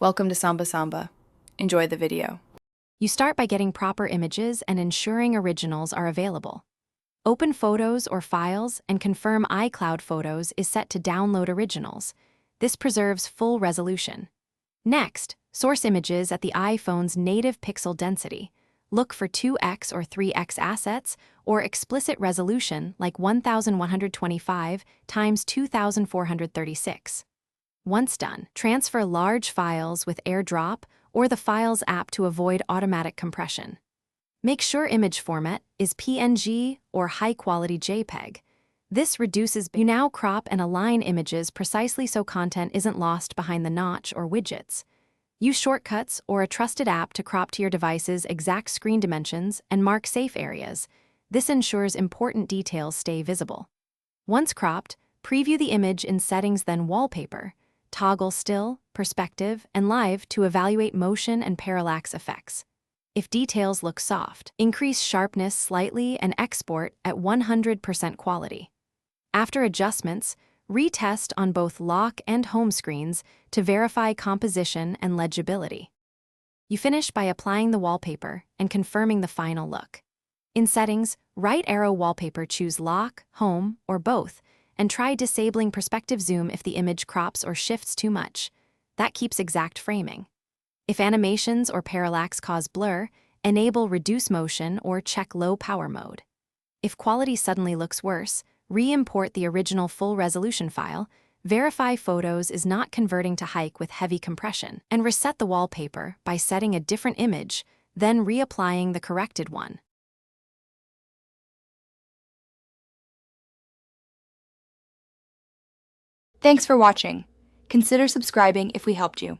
Welcome to Samba Samba. Enjoy the video. You start by getting proper images and ensuring originals are available. Open Photos or Files and confirm iCloud Photos is set to download originals. This preserves full resolution. Next, source images at the iPhone's native pixel density. Look for 2x or 3x assets or explicit resolution like 1125 times 2436. Once done, transfer large files with AirDrop or the Files app to avoid automatic compression. Make sure image format is PNG or high-quality JPEG. This reduces. You now crop and align images precisely so content isn't lost behind the notch or widgets. Use shortcuts or a trusted app to crop to your device's exact screen dimensions and mark safe areas. This ensures important details stay visible. Once cropped, preview the image in Settings, then Wallpaper. Toggle Still, Perspective, and Live to evaluate motion and parallax effects. If details look soft, increase sharpness slightly and export at 100% quality. After adjustments, retest on both lock and home screens to verify composition and legibility. You finish by applying the wallpaper and confirming the final look. In Settings, right arrow Wallpaper, choose Lock, Home, or both, and try disabling perspective zoom if the image crops or shifts too much. That keeps exact framing. If animations or parallax cause blur, enable Reduce Motion or check Low Power Mode. If quality suddenly looks worse, re-import the original full resolution file, verify Photos is not converting to hike with heavy compression, and reset the wallpaper by setting a different image, then reapplying the corrected one. Thanks for watching. Consider subscribing if we helped you.